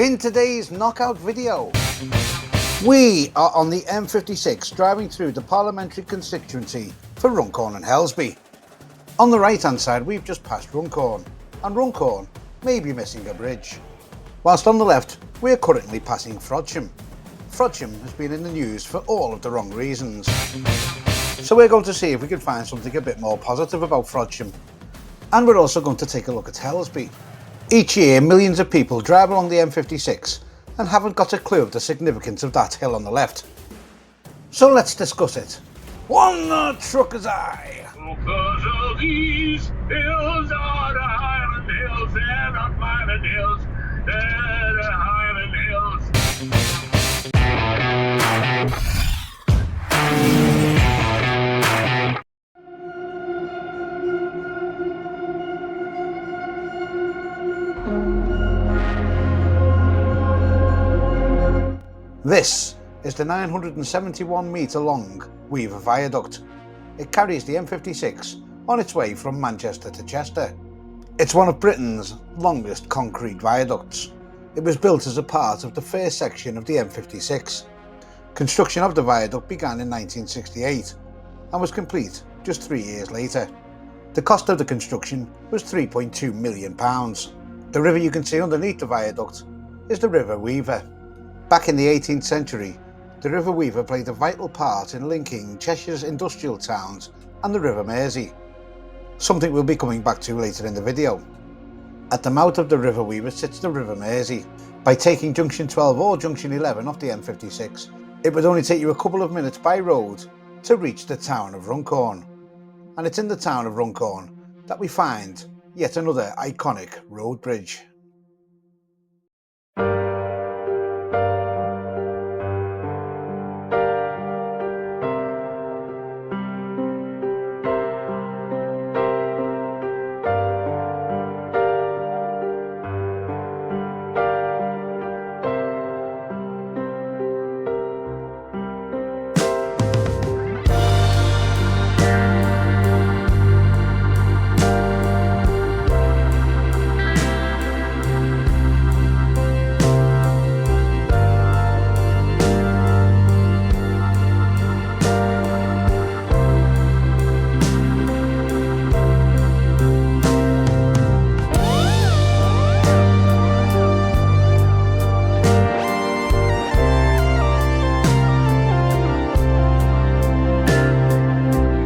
In today's knockout video, we are on the M56 driving through the Parliamentary constituency for Runcorn and Helsby. On the right hand side we've just passed Runcorn, and Runcorn may be missing a bridge. Whilst on the left we are currently passing Frodsham. Frodsham has been in the news for all of the wrong reasons. So we're going to see if we can find something a bit more positive about Frodsham. And we're also going to take a look at Helsby. Each year millions of people drive along the M56 and haven't got a clue of the significance of that hill on the left. So let's discuss it. One trucker's eye. Because of these hills are the Highland Hills, they're not Highland Hills, they're the Highland Hills. This is the 971 metre long Weaver Viaduct. It carries the M56 on its way from Manchester to Chester. It's one of Britain's longest concrete viaducts. It was built as a part of the first section of the M56. Construction of the viaduct began in 1968 and was complete just 3 years later. The cost of the construction was £3.2 million. The river you can see underneath the viaduct is the River Weaver. Back in the 18th century, the River Weaver played a vital part in linking Cheshire's industrial towns and the River Mersey, something we'll be coming back to later in the video. At the mouth of the River Weaver sits the River Mersey. By taking junction 12 or junction 11 off the M56, it would only take you a couple of minutes by road to reach the town of Runcorn. And it's in the town of Runcorn that we find yet another iconic road bridge.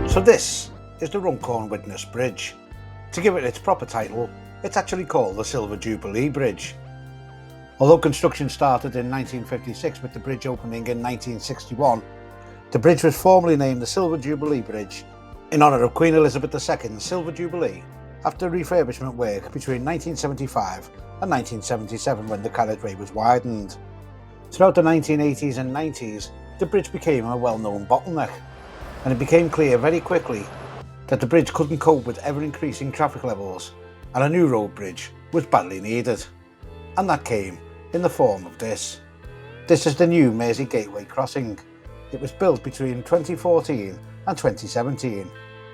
So this is the Runcorn Witness Bridge. To give it its proper title, it's actually called the Silver Jubilee Bridge. Although construction started in 1956 with the bridge opening in 1961, the bridge was formally named the Silver Jubilee Bridge in honour of Queen Elizabeth II's Silver Jubilee after refurbishment work between 1975 and 1977 when the carriageway was widened. Throughout the 1980s and 90s, the bridge became a well-known bottleneck, and it became clear very quickly that the bridge couldn't cope with ever-increasing traffic levels and a new road bridge was badly needed. And that came in the form of this. This is the new Mersey Gateway crossing. It was built between 2014 and 2017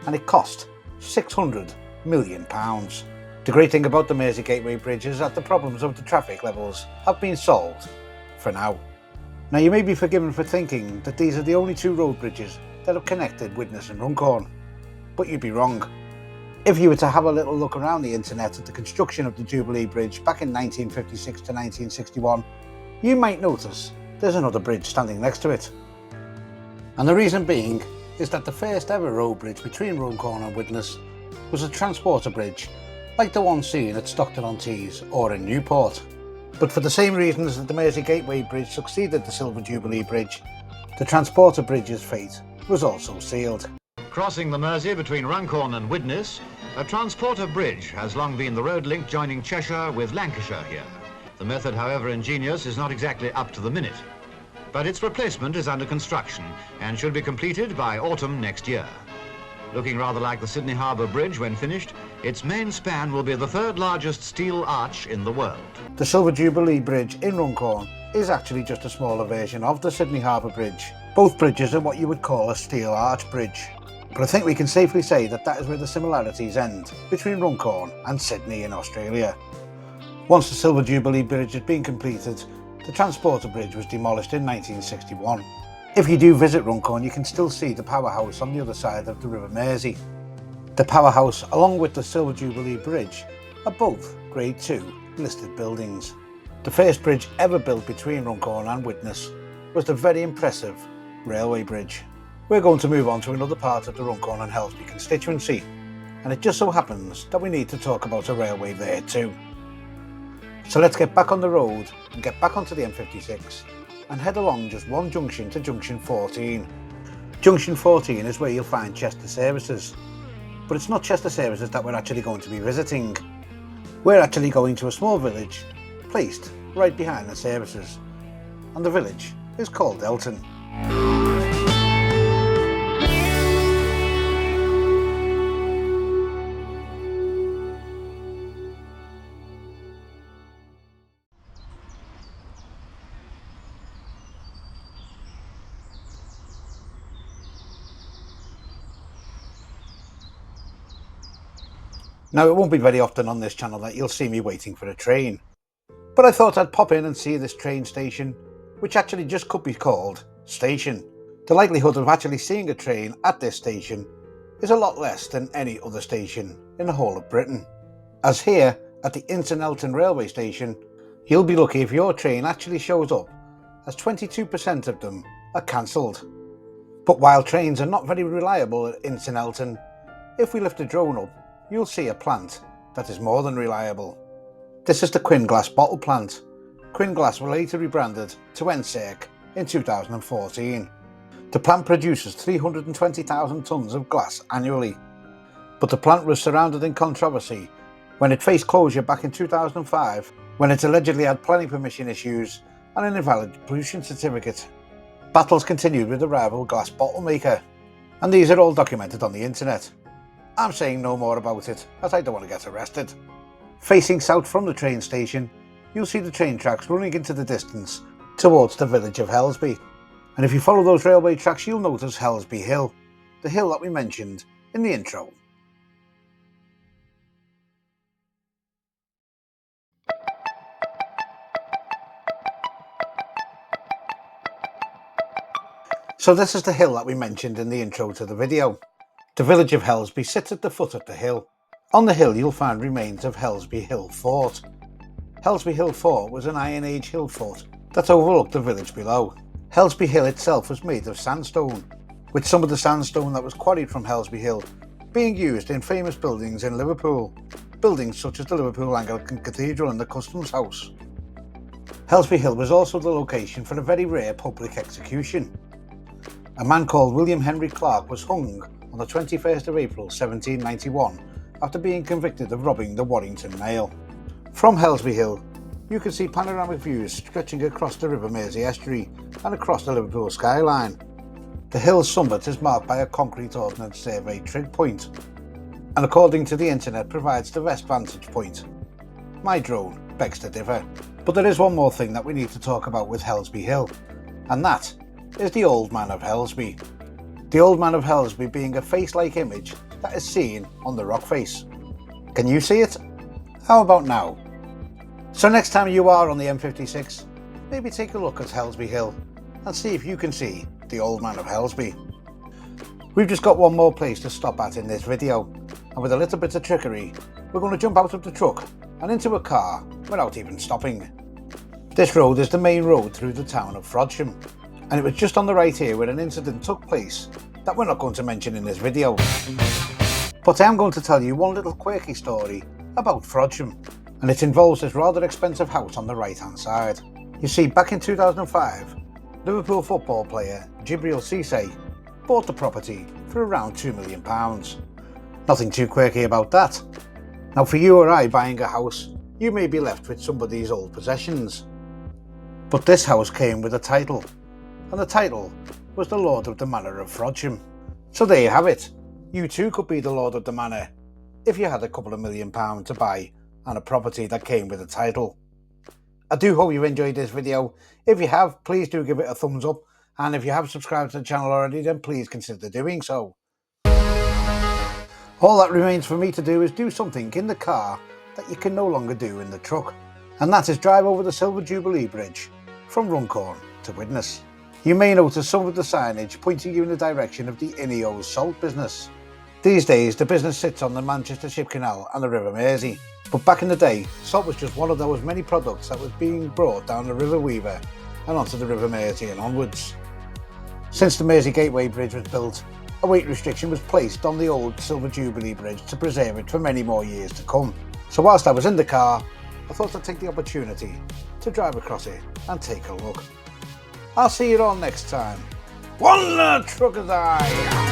and it cost £600 million. The great thing about the Mersey Gateway Bridge is that the problems of the traffic levels have been solved for now. Now you may be forgiven for thinking that these are the only two road bridges that have connected Widnes and Runcorn, but you'd be wrong. If you were to have a little look around the internet at the construction of the Jubilee Bridge back in 1956 to 1961, you might notice there's another bridge standing next to it. And the reason being is that the first ever road bridge between Runcorn and Widnes was a transporter bridge like the one seen at Stockton-on-Tees or in Newport. But for the same reasons that the Mersey Gateway Bridge succeeded the Silver Jubilee Bridge, the transporter bridge's fate was also sealed. Crossing the Mersey between Runcorn and Widnes, a transporter bridge has long been the road link joining Cheshire with Lancashire here. The method, however ingenious, is not exactly up to the minute. But its replacement is under construction and should be completed by autumn next year. Looking rather like the Sydney Harbour Bridge when finished, its main span will be the third largest steel arch in the world. The Silver Jubilee Bridge in Runcorn is actually just a smaller version of the Sydney Harbour Bridge. Both bridges are what you would call a steel arch bridge. But I think we can safely say that that is where the similarities end between Runcorn and Sydney in Australia. Once the Silver Jubilee Bridge had been completed, the Transporter Bridge was demolished in 1961. If you do visit Runcorn, you can still see the powerhouse on the other side of the River Mersey. The powerhouse, along with the Silver Jubilee Bridge, are both Grade 2 listed buildings. The first bridge ever built between Runcorn and Widnes was the very impressive railway bridge. We're going to move on to another part of the Runcorn and Helsby constituency, and it just so happens that we need to talk about a railway there too. So let's get back on the road and get back onto the M56 and head along just one junction to junction 14. Junction 14 is where you'll find Chester Services, but it's not Chester Services that we're actually going to be visiting. We're actually going to a small village placed right behind the services, and the village is called Elton. Now, it won't be very often on this channel that you'll see me waiting for a train, but I thought I'd pop in and see this train station, which actually just could be called station. The likelihood of actually seeing a train at this station is a lot less than any other station in the whole of Britain. As here at the Ince and Elton railway station, you'll be lucky if your train actually shows up, as 22% of them are cancelled. But while trains are not very reliable at Ince and Elton, if we lift a drone up, you'll see a plant that is more than reliable. This is the Quinn Glass bottle plant. Quinn Glass were later rebranded to Ensec in 2014. The plant produces 320,000 tonnes of glass annually, but the plant was surrounded in controversy when it faced closure back in 2005 when it allegedly had planning permission issues and an invalid pollution certificate. Battles continued with the rival glass bottle maker, and these are all documented on the internet. I'm saying no more about it, as I don't want to get arrested. Facing south from the train station, you'll see the train tracks running into the distance towards the village of Helsby. And if you follow those railway tracks, you'll notice Helsby Hill, the hill that we mentioned in the intro. So this is the hill that we mentioned in the intro to the video. The village of Helsby sits at the foot of the hill. On the hill you'll find remains of Helsby Hill Fort. Helsby Hill Fort was an Iron Age hill fort that overlooked the village below. Helsby Hill itself was made of sandstone, with some of the sandstone that was quarried from Helsby Hill being used in famous buildings in Liverpool, buildings such as the Liverpool Anglican Cathedral and the Customs House. Helsby Hill was also the location for a very rare public execution. A man called William Henry Clark was hung on the 21st of April 1791 after being convicted of robbing the Warrington Mail. From Helsby Hill, you can see panoramic views stretching across the River Mersey estuary and across the Liverpool skyline. The hill's summit is marked by a concrete ordnance survey trig point, and according to the internet provides the best vantage point. My drone begs to differ. But there is one more thing that we need to talk about with Helsby Hill, and that is the Old Man of Helsby. The Old Man of Helsby being a face-like image that is seen on the rock face. Can you see it? How about now? So next time you are on the M56, maybe take a look at Helsby Hill and see if you can see the Old Man of Helsby. We've just got one more place to stop at in this video, and with a little bit of trickery, we're going to jump out of the truck and into a car without even stopping. This road is the main road through the town of Frodsham, and it was just on the right here where an incident took place that we're not going to mention in this video. But I am going to tell you one little quirky story about Frodsham, and it involves this rather expensive house on the right hand side. You see, back in 2005, Liverpool football player Jibril Cisse bought the property for around £2 million. Nothing too quirky about that. Now for you or I buying a house, you may be left with somebody's old possessions. But this house came with a title, and the title was the Lord of the Manor of Frodsham. So there you have it. You too could be the Lord of the Manor if you had a couple of £1 million to buy and a property that came with a title. I do hope you enjoyed this video. If you have, please do give it a thumbs up, and if you have subscribed to the channel already, then please consider doing so. All that remains for me to do is do something in the car that you can no longer do in the truck. and that is drive over the Silver Jubilee Bridge from Runcorn to Widnes. You may notice some of the signage pointing you in the direction of the Ineos salt business. These days the business sits on the Manchester Ship Canal and the River Mersey, but back in the day salt was just one of those many products that was being brought down the River Weaver and onto the River Mersey and onwards. Since the Mersey Gateway Bridge was built, a weight restriction was placed on the old Silver Jubilee Bridge to preserve it for many more years to come. So whilst I was in the car, I thought I'd take the opportunity to drive across it and take a look. I'll see you all next time. One trucker's eye!